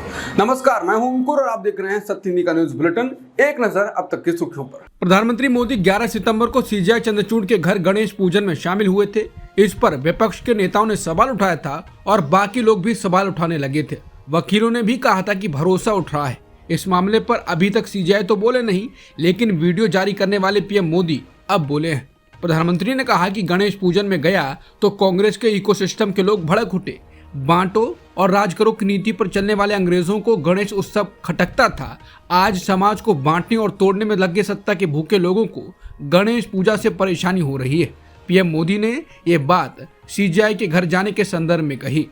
नमस्कार, मैं हूं अंकुर और आप देख रहे हैं सत्य हिंदी का न्यूज बुलेटिन। एक नजर अब तक की सुर्खियों पर। प्रधानमंत्री मोदी 11 सितंबर को सीजेआई चंद्रचूड़ के घर गणेश पूजन में शामिल हुए थे। इस पर विपक्ष के नेताओं ने सवाल उठाया था और बाकी लोग भी सवाल उठाने लगे थे। वकीलों ने भी कहा था कि भरोसा उठ रहा है। इस मामले पर अभी तक सीजेआई तो बोले नहीं, लेकिन वीडियो जारी करने वाले पीएम मोदी अब बोले हैं। प्रधानमंत्री ने कहा कि गणेश पूजन में गया तो कांग्रेस के इकोसिस्टम के लोग भड़क उठे। बांटो और राज करो की नीति पर चलने वाले अंग्रेजों को गणेश उत्सव खटकता था। आज समाज को बांटने और तोड़ने में लगे सत्ता के भूखे लोगों को गणेश पूजा से परेशानी हो रही है। पीएम मोदी ने ये बात सीजेआई के घर जाने के संदर्भ में कही।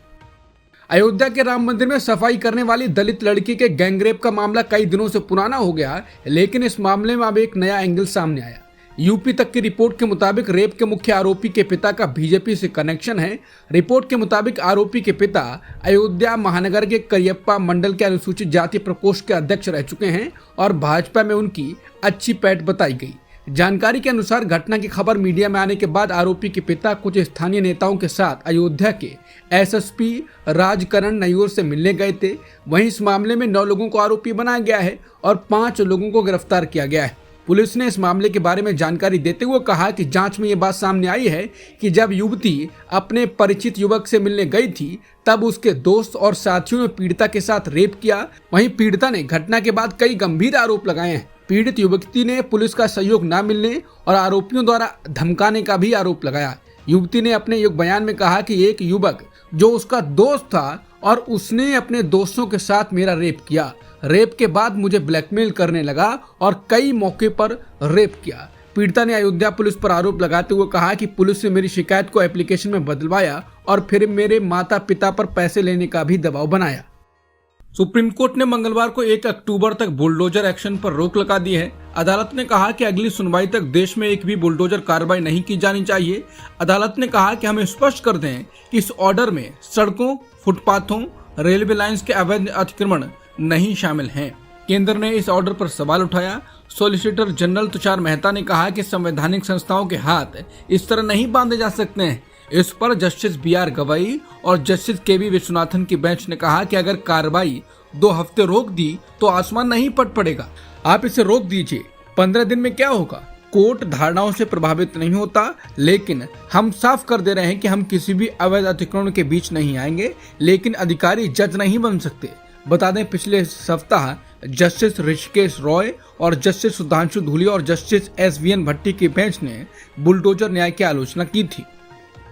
अयोध्या के राम मंदिर में सफाई करने वाली दलित लड़की के गैंगरेप का मामला कई दिनों से पुराना हो गया, लेकिन इस मामले में अब एक नया एंगल सामने आया। यूपी तक की रिपोर्ट के मुताबिक रेप के मुख्य आरोपी के पिता का बीजेपी से कनेक्शन है। रिपोर्ट के मुताबिक आरोपी के पिता अयोध्या महानगर के करियप्पा मंडल के अनुसूचित जाति प्रकोष्ठ के अध्यक्ष रह चुके हैं और भाजपा में उनकी अच्छी पैठ बताई गई। जानकारी के अनुसार घटना की खबर मीडिया में आने के बाद आरोपी के पिता कुछ स्थानीय नेताओं के साथ अयोध्या के एसएसपी राजकरण नयूर से मिलने गए थे। वहीं इस मामले में 9 लोगों को आरोपी बनाया गया है और 5 लोगों को गिरफ्तार किया गया है। पुलिस ने इस मामले के बारे में जानकारी देते हुए कहा कि जांच में ये बात सामने आई है कि जब युवती अपने परिचित युवक से मिलने गई थी, तब उसके दोस्त और साथियों ने पीड़िता के साथ रेप किया। वहीं पीड़िता ने घटना के बाद कई गंभीर आरोप लगाए हैं। पीड़ित युवती ने पुलिस का सहयोग न मिलने और आरोपियों द्वारा धमकाने का भी आरोप लगाया। युवती ने अपने एक बयान में कहा कि एक युवक जो उसका दोस्त था और उसने अपने दोस्तों के साथ मेरा रेप किया। रेप के बाद मुझे ब्लैकमेल करने लगा और कई मौके पर रेप किया। पीड़िता ने अयोध्या पुलिस पर आरोप लगाते हुए कहा कि पुलिस ने मेरी शिकायत को एप्लीकेशन में बदलवाया और फिर मेरे माता पिता पर पैसे लेने का भी दबाव बनाया। सुप्रीम कोर्ट ने मंगलवार को 1 अक्टूबर तक बुलडोजर एक्शन पर रोक लगा दी है। अदालत ने कहा कि अगली सुनवाई तक देश में एक भी बुलडोजर कार्रवाई नहीं की जानी चाहिए। अदालत ने कहा कि हमें स्पष्ट कर दें कि इस ऑर्डर में सड़कों, फुटपाथों, रेलवे लाइंस के अवैध अतिक्रमण नहीं शामिल हैं। केंद्र ने इस ऑर्डर पर सवाल उठाया। सॉलिसिटर जनरल तुषार मेहता ने कहा कि संवैधानिक संस्थाओं के हाथ इस तरह नहीं बांधे जा सकते हैं। इस पर जस्टिस BR गवई और जस्टिस KV विश्वनाथन की बेंच ने कहा कि अगर कार्रवाई 2 हफ्ते रोक दी तो आसमान नहीं फट पड़ेगा। आप इसे रोक दीजिए, 15 दिन में क्या होगा। कोर्ट धारणाओं से प्रभावित नहीं होता, लेकिन हम साफ कर दे रहे हैं कि हम किसी भी अवैध अतिक्रमण के बीच नहीं आएंगे, लेकिन अधिकारी जज नहीं बन सकते। बता दें, पिछले सप्ताह जस्टिस ऋषिकेश रॉय और जस्टिस सुधांशु धूली और जस्टिस SVN भट्टी की बेंच ने बुलडोजर न्याय की आलोचना की थी।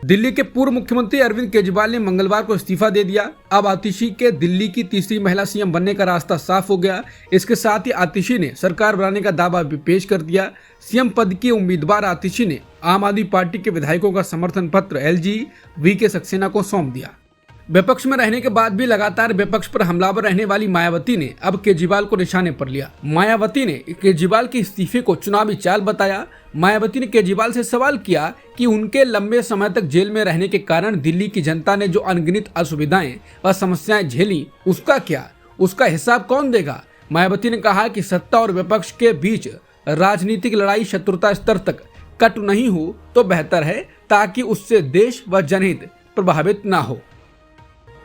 दिल्ली के पूर्व मुख्यमंत्री अरविंद केजरीवाल ने मंगलवार को इस्तीफा दे दिया। अब आतिशी के दिल्ली की तीसरी महिला CM बनने का रास्ता साफ हो गया। इसके साथ ही आतिशी ने सरकार बनाने का दावा भी पेश कर दिया। CM पद की उम्मीदवार आतिशी ने आम आदमी पार्टी के विधायकों का समर्थन पत्र LG VK सक्सेना को सौंप दिया। विपक्ष में रहने के बाद भी लगातार विपक्ष पर हमलावर रहने वाली मायावती ने अब केजरीवाल को निशाने पर लिया। मायावती ने केजरीवाल के इस्तीफे को चुनावी चाल बताया। मायावती ने केजरीवाल से सवाल किया कि उनके लंबे समय तक जेल में रहने के कारण दिल्ली की जनता ने जो अनगिनत असुविधाएं व समस्याएं झेली, उसका क्या, उसका हिसाब कौन देगा। मायावती ने कहा कि सत्ता और विपक्ष के बीच राजनीतिक लड़ाई शत्रुता स्तर तक कट नहीं हो तो बेहतर है, ताकि उससे देश व जनहित प्रभावित न हो।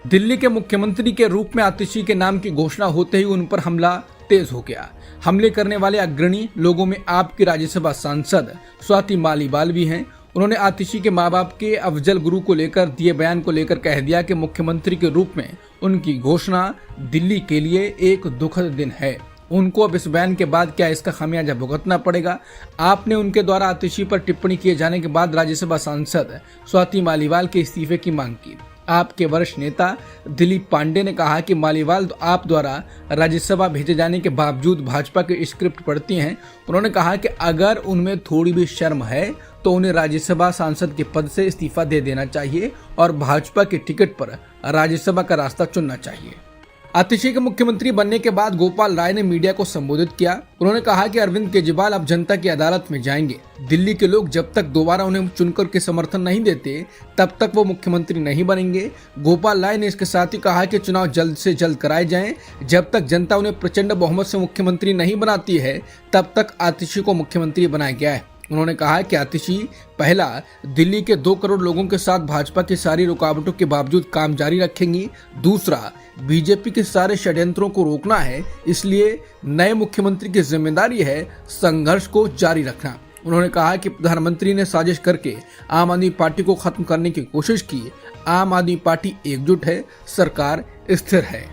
दिल्ली के मुख्यमंत्री के रूप में आतिशी के नाम की घोषणा होते ही उन पर हमला तेज हो गया। हमले करने वाले अग्रणी लोगों में आपकी राज्यसभा सांसद स्वाति मालीवाल भी हैं। उन्होंने आतिशी के मां बाप के अफजल गुरु को लेकर दिए बयान को लेकर कह दिया कि मुख्यमंत्री के रूप में उनकी घोषणा दिल्ली के लिए एक दुखद दिन है। उनको अब इस बयान के बाद क्या इसका खामियाजा भुगतना पड़ेगा। आपने उनके द्वारा आतिशी पर टिप्पणी किए जाने के बाद राज्यसभा सांसद स्वाति मालीवाल के इस्तीफे की मांग की। आपके वरिष्ठ नेता दिलीप पांडे ने कहा कि मालीवाल आप द्वारा राज्यसभा भेजे जाने के बावजूद भाजपा की स्क्रिप्ट पढ़ती हैं। उन्होंने कहा कि अगर उनमें थोड़ी भी शर्म है तो उन्हें राज्यसभा सांसद के पद से इस्तीफा दे देना चाहिए और भाजपा के टिकट पर राज्यसभा का रास्ता चुनना चाहिए। आतिशी के मुख्यमंत्री बनने के बाद गोपाल राय ने मीडिया को संबोधित किया। उन्होंने कहा कि अरविंद केजरीवाल अब जनता की अदालत में जाएंगे। दिल्ली के लोग जब तक दोबारा उन्हें चुनकर के समर्थन नहीं देते, तब तक वो मुख्यमंत्री नहीं बनेंगे। गोपाल राय ने इसके साथ ही कहा कि चुनाव जल्द से जल्द कराए जाएं। जब तक जनता उन्हें प्रचंड बहुमत से मुख्यमंत्री नहीं बनाती है, तब तक आतिशी को मुख्यमंत्री बनाया गया है। उन्होंने कहा कि आतिशी पहला दिल्ली के 2 करोड़ लोगों के साथ भाजपा की सारी रुकावटों के बावजूद काम जारी रखेंगी। दूसरा, बीजेपी के सारे षड्यंत्रों को रोकना है, इसलिए नए मुख्यमंत्री की जिम्मेदारी है संघर्ष को जारी रखना। उन्होंने कहा कि प्रधानमंत्री ने साजिश करके आम आदमी पार्टी को खत्म करने की कोशिश की। आम आदमी पार्टी एकजुट है, सरकार स्थिर है।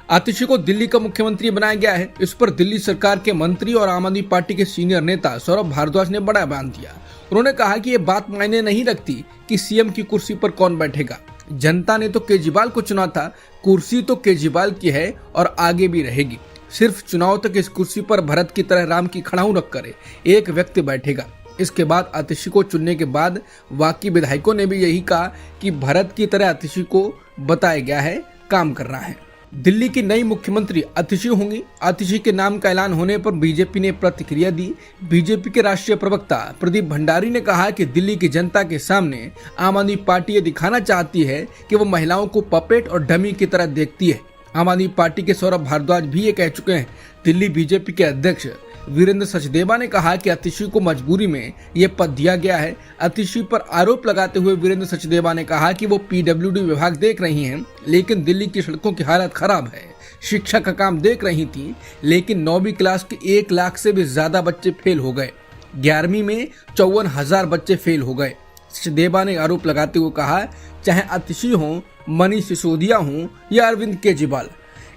आतिशी को दिल्ली का मुख्यमंत्री बनाया गया है। इस पर दिल्ली सरकार के मंत्री और आम आदमी पार्टी के सीनियर नेता सौरभ भारद्वाज ने बड़ा बयान दिया। उन्होंने कहा कि ये बात मायने नहीं रखती कि सीएम की कुर्सी पर कौन बैठेगा। जनता ने तो केजरीवाल को चुना था, कुर्सी तो केजरीवाल की है और आगे भी रहेगी। सिर्फ चुनाव तक इस कुर्सी पर भरत की तरह राम की खड़ाऊ रख कर एक व्यक्ति बैठेगा। इसके बाद आतिशी को चुनने के बाद बाकी विधायकों ने भी यही कहा कि भरत की तरह आतिशी को बताया गया है काम करना है। दिल्ली की नई मुख्यमंत्री आतिशी होंगी। आतिशी के नाम का ऐलान होने पर बीजेपी ने प्रतिक्रिया दी। बीजेपी के राष्ट्रीय प्रवक्ता प्रदीप भंडारी ने कहा कि दिल्ली की जनता के सामने आम आदमी पार्टी ये दिखाना चाहती है कि वो महिलाओं को पपेट और डमी की तरह देखती है। आम आदमी पार्टी के सौरभ भारद्वाज भी ये कह चुके हैं। दिल्ली बीजेपी के अध्यक्ष वीरेंद्र सचदेवा ने कहा कि आतिशी को मजबूरी में ये पद दिया गया है। आतिशी पर आरोप लगाते हुए वीरेंद्र सचदेवा ने कहा कि वो पीडब्ल्यूडी विभाग देख रही हैं, लेकिन दिल्ली की सड़कों की हालत खराब है। शिक्षा का काम देख रही थी, लेकिन 9वीं क्लास के 1 लाख से भी ज्यादा बच्चे फेल हो गए। 11वीं में 54,000 बच्चे फेल हो गए। सचदेवा ने आरोप लगाते हुए कहा, चाहे आतिशी हो, मनीष सिसोदिया हो या अरविंद केजरीवाल,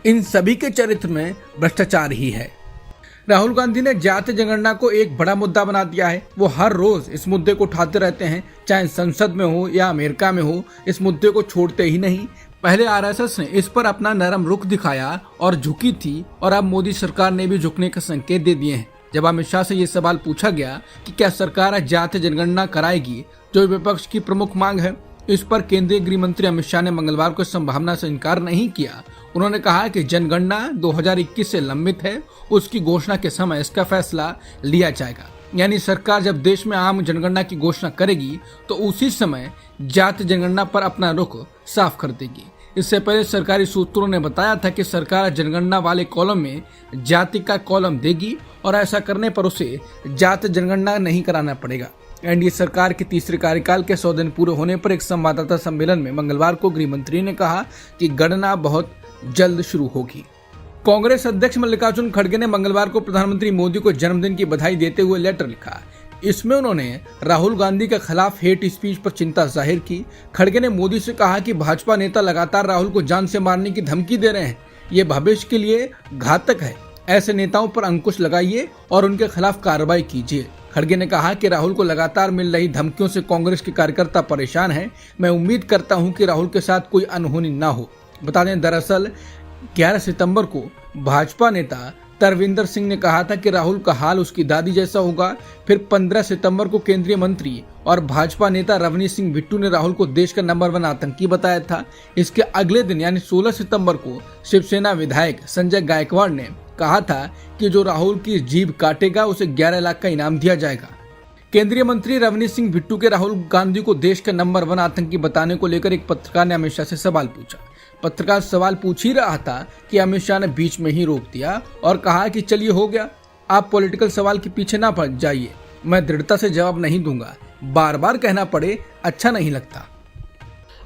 इन सभी के चरित्र में भ्रष्टाचार ही है। राहुल गांधी ने जाति जनगणना को एक बड़ा मुद्दा बना दिया है। वो हर रोज इस मुद्दे को उठाते रहते हैं, चाहे संसद में हो या अमेरिका में हो, इस मुद्दे को छोड़ते ही नहीं। पहले आरएसएस ने इस पर अपना नरम रुख दिखाया और झुकी थी, और अब मोदी सरकार ने भी झुकने का संकेत दे दिए हैं। जब अमित शाह से ये सवाल पूछा गया कि क्या सरकार जाति जनगणना कराएगी, जो विपक्ष की प्रमुख मांग है, इस पर केंद्रीय गृह मंत्री अमित शाह ने मंगलवार को संभावना से इनकार नहीं किया। उन्होंने कहा कि जनगणना 2021 से लंबित है, उसकी घोषणा के समय इसका फैसला लिया जाएगा। यानी सरकार जब देश में आम जनगणना की घोषणा करेगी तो उसी समय जाति जनगणना पर अपना रुख साफ कर देगी। इससे पहले सरकारी सूत्रों ने बताया था कि सरकार जनगणना वाले कॉलम में जाति का कॉलम देगी और ऐसा करने पर उसे जाति जनगणना नहीं कराना पड़ेगा। एनडीए सरकार के तीसरे कार्यकाल के 100 दिन पूरे होने पर एक संवाददाता सम्मेलन में मंगलवार को गृह मंत्री ने कहा कि गणना बहुत जल्द शुरू होगी। कांग्रेस अध्यक्ष मल्लिकार्जुन खड़गे ने मंगलवार को प्रधानमंत्री मोदी को जन्मदिन की बधाई देते हुए लेटर लिखा। इसमें उन्होंने राहुल गांधी के खिलाफ हेट स्पीच पर चिंता जाहिर की। खड़गे ने मोदी से कहा कि भाजपा नेता लगातार राहुल को जान से मारने की धमकी दे रहे हैं, ये भविष्य के लिए घातक है। ऐसे नेताओं पर अंकुश लगाइए और उनके खिलाफ कार्रवाई कीजिए। खड़गे ने कहा कि राहुल को लगातार मिल रही धमकियों से कांग्रेस के कार्यकर्ता परेशान हैं। मैं उम्मीद करता हूं कि राहुल के साथ कोई अनहोनी ना हो। बता दें, दरअसल 11 सितंबर को भाजपा नेता तरविंदर सिंह ने कहा था कि राहुल का हाल उसकी दादी जैसा होगा। फिर 15 सितंबर को केंद्रीय मंत्री और भाजपा नेता रवनीश सिंह बिट्टू ने राहुल को देश का नंबर 1 आतंकी बताया था। इसके अगले दिन यानी 16 सितंबर को शिवसेना विधायक संजय गायकवाड़ ने कहा था कि जो राहुल की जीभ काटेगा उसे 11 लाख का इनाम दिया जाएगा। केंद्रीय मंत्री रवनीश सिंह बिट्टू के राहुल गांधी को देश का नंबर 1 आतंकी बताने को लेकर एक पत्रकार ने अमित शाह से सवाल पूछा। पत्रकार सवाल पूछ ही रहा था कि अमित शाह ने बीच में ही रोक दिया और कहा कि चलिए हो गया, आप पॉलिटिकल सवाल के पीछे ना पड़ जाइए, मैं दृढ़ता से जवाब नहीं दूंगा, बार बार कहना पड़े अच्छा नहीं लगता।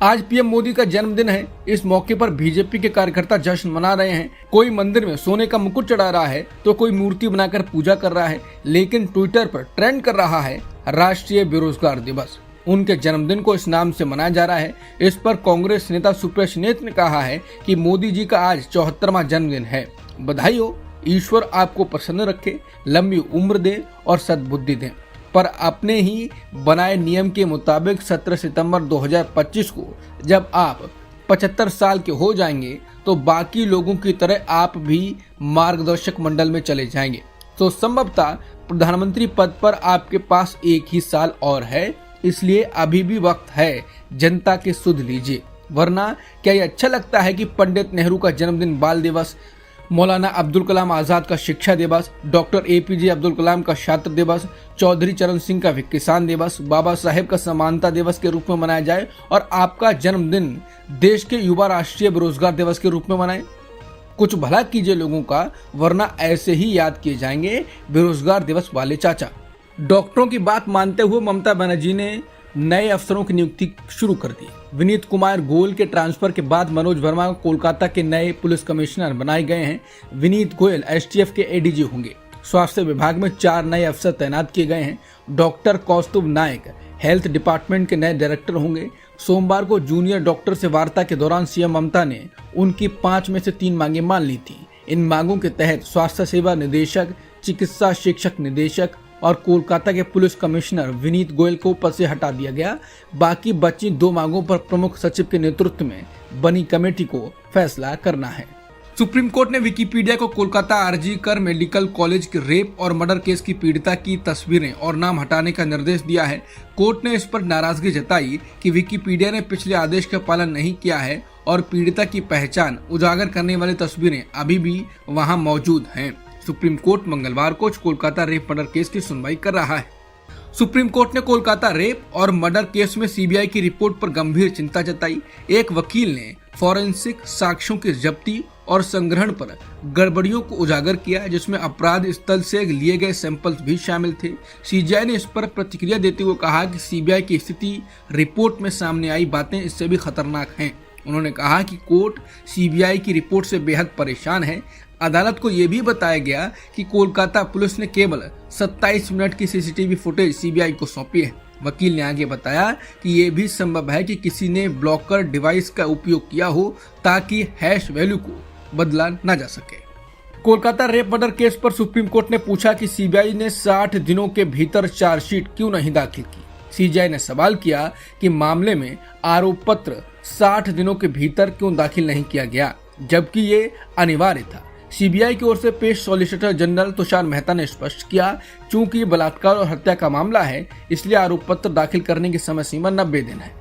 आज पीएम मोदी का जन्मदिन है। इस मौके पर बीजेपी के कार्यकर्ता जश्न मना रहे हैं। कोई मंदिर में सोने का मुकुट चढ़ा रहा है तो कोई मूर्ति बनाकर पूजा कर रहा है, लेकिन ट्विटर पर ट्रेंड कर रहा है राष्ट्रीय बेरोजगार दिवस। उनके जन्मदिन को इस नाम से मनाया जा रहा है। इस पर कांग्रेस नेता सुप्रिया सुले ने कहा है कि मोदी जी का आज 74वां जन्मदिन है। बधाई हो, ईश्वर आपको प्रसन्न रखे, लंबी उम्र दे और सद्बुद्धि दे। पर अपने ही बनाए नियम के मुताबिक 17 सितंबर 2025 को जब आप 75 साल के हो जाएंगे तो बाकी लोगों की तरह आप भी मार्गदर्शक मंडल में चले जाएंगे। तो संभवतः प्रधानमंत्री पद पर आपके पास 1 ही साल और है, इसलिए अभी भी वक्त है, जनता की सुध लीजिए। वरना क्या ये अच्छा लगता है कि पंडित नेहरू का जन्मदिन बाल दिवस, मौलाना अब्दुल कलाम आजाद का शिक्षा दिवस, डॉक्टर APJ अब्दुल कलाम का छात्र दिवस, चौधरी चरण सिंह का किसान दिवस, बाबा साहेब का समानता दिवस के रूप में मनाया जाए और आपका जन्मदिन देश के युवा राष्ट्रीय बेरोजगार दिवस के रूप में मनाएं? कुछ भला कीजिए लोगों का, वरना ऐसे ही याद किए जाएंगे बेरोजगार दिवस वाले चाचा। डॉक्टरों की बात मानते हुए ममता बनर्जी ने नए अफसरों की नियुक्ति शुरू कर दी। विनीत कुमार गोयल के ट्रांसफर के बाद मनोज वर्मा को कोलकाता के नए पुलिस कमिश्नर बनाए गए हैं। विनीत गोयल एसटीएफ के एडीजी होंगे। स्वास्थ्य विभाग में 4 नए अफसर तैनात किए गए हैं। डॉक्टर कौस्तुभ नायक हेल्थ डिपार्टमेंट के नए डायरेक्टर होंगे। सोमवार को जूनियर डॉक्टर से वार्ता के दौरान सीएम ममता ने उनकी 5 में से 3 मांगें मान ली थी। इन मांगों के तहत स्वास्थ्य सेवा निदेशक, चिकित्सा शिक्षक निदेशक और कोलकाता के पुलिस कमिश्नर विनीत गोयल को पद से हटा दिया गया। बाकी बची 2 मांगों पर प्रमुख सचिव के नेतृत्व में बनी कमेटी को फैसला करना है। सुप्रीम कोर्ट ने विकिपीडिया को कोलकाता आरजी कर मेडिकल कॉलेज के रेप और मर्डर केस की पीड़िता की तस्वीरें और नाम हटाने का निर्देश दिया है। कोर्ट ने इस पर नाराजगी जताई कि विकिपीडिया ने पिछले आदेश का पालन नहीं किया है और पीड़िता की पहचान उजागर करने वाली तस्वीरें अभी भी वहां मौजूद हैं। सुप्रीम कोर्ट मंगलवार को कोलकाता रेप मर्डर केस की सुनवाई कर रहा है। सुप्रीम कोर्ट ने कोलकाता रेप और मर्डर केस में सीबीआई की रिपोर्ट पर गंभीर चिंता जताई। एक वकील ने फॉरेंसिक साक्ष्यों की जब्ती और संग्रहण पर गड़बड़ियों को उजागर किया, जिसमें अपराध स्थल से लिए गए सैंपल्स भी शामिल थे। सीजीआई ने इस पर प्रतिक्रिया देते हुए कहा कि सीबीआई की स्थिति रिपोर्ट में सामने आई बातें इससे भी खतरनाक हैं। उन्होंने कहा कि कोर्ट सीबीआई की रिपोर्ट से बेहद परेशान है। अदालत को यह भी बताया गया कि कोलकाता पुलिस ने केवल 27 मिनट की सीसीटीवी फुटेज सीबीआई को सौंपी है। वकील ने आगे बताया कि यह भी संभव है कि किसी ने ब्लॉकर डिवाइस का उपयोग किया हो ताकि हैश वैल्यू को बदला न जा सके। कोलकाता रेप मर्डर केस पर सुप्रीम कोर्ट ने पूछा कि सीबीआई ने 60 दिनों के भीतर चार्जशीट क्यों नहीं दाखिल की। सीजीआई ने सवाल किया कि मामले में आरोप पत्र 60 दिनों के भीतर क्यों दाखिल नहीं किया गया, जबकि ये अनिवार्य था। सीबीआई की ओर से पेश सॉलिसिटर जनरल तुषार मेहता ने स्पष्ट किया, चूंकि बलात्कार और हत्या का मामला है, इसलिए आरोप पत्र दाखिल करने की समय सीमा 90 दिन है।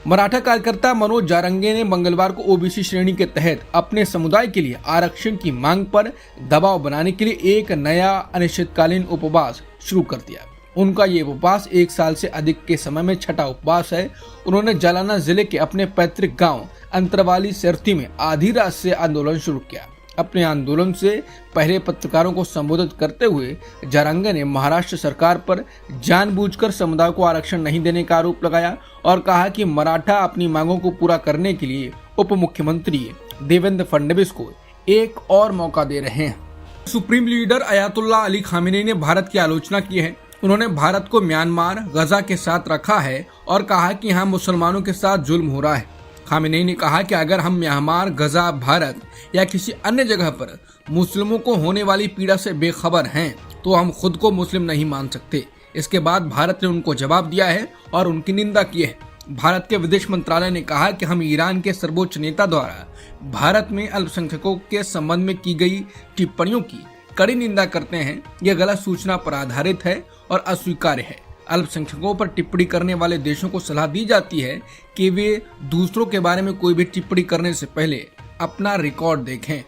मराठा कार्यकर्ता मनोज जारंगे ने मंगलवार को ओबीसी श्रेणी के तहत अपने समुदाय के लिए आरक्षण की मांग पर दबाव बनाने के लिए एक नया अनिश्चितकालीन उपवास शुरू कर दिया। उनका ये उपवास 1 साल से अधिक के समय में छठा उपवास है। उन्होंने जालना जिले के अपने पैतृक गांव अंतरवाली सरती में आधी रात से आंदोलन शुरू किया। अपने आंदोलन से पहले पत्रकारों को संबोधित करते हुए जारंगे ने महाराष्ट्र सरकार पर जानबूझकर समुदाय को आरक्षण नहीं देने का आरोप लगाया और कहा कि मराठा अपनी मांगों को पूरा करने के लिए उप मुख्यमंत्री देवेंद्र फडणवीस को एक और मौका दे रहे हैं। Supreme leader Ayatollah Ali Khamenei ने भारत की आलोचना की है। उन्होंने भारत को म्यांमार, गजा के साथ रखा है और कहा कि यहाँ मुसलमानों के साथ जुल्म हो रहा है। खामेनी ने कहा कि अगर हम म्यांमार, गजा, भारत या किसी अन्य जगह पर मुस्लिमों को होने वाली पीड़ा से बेखबर हैं, तो हम खुद को मुस्लिम नहीं मान सकते। इसके बाद भारत ने उनको जवाब दिया है और उनकी निंदा की है। भारत के विदेश मंत्रालय ने कहा कि हम ईरान के सर्वोच्च नेता द्वारा भारत में अल्पसंख्यकों के संबंध में की गई टिप्पणियों की कड़ी निंदा करते हैं। यह गलत सूचना पर आधारित है और अस्वीकार्य है। अल्पसंख्यकों पर टिप्पणी करने वाले देशों को सलाह दी जाती है कि वे दूसरों के बारे में कोई भी टिप्पणी करने से पहले अपना रिकॉर्ड देखें।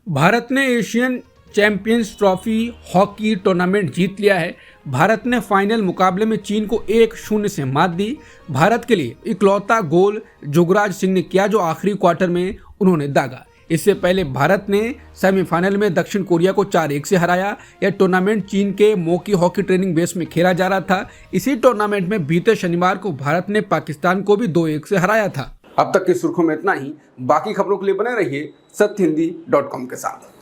भारत ने Asian champions trophy hockey tournament जीत लिया है। भारत ने फाइनल मुकाबले में चीन को 1-0 से मात दी। भारत के लिए इकलौता गोल जुगराज सिंह ने किया, जो आखिरी क्वार्टर में उन्होंने दागा। इससे पहले भारत ने सेमीफाइनल में दक्षिण कोरिया को 4-1 से हराया। यह टूर्नामेंट चीन के मोकी हॉकी ट्रेनिंग बेस में खेला जा रहा था। इसी टूर्नामेंट में बीते शनिवार को भारत ने पाकिस्तान को भी 2-1 से हराया था। अब तक की सुर्खियों में इतना ही। बाकी खबरों के लिए बने रहिए सत्यहिंदी.com के साथ।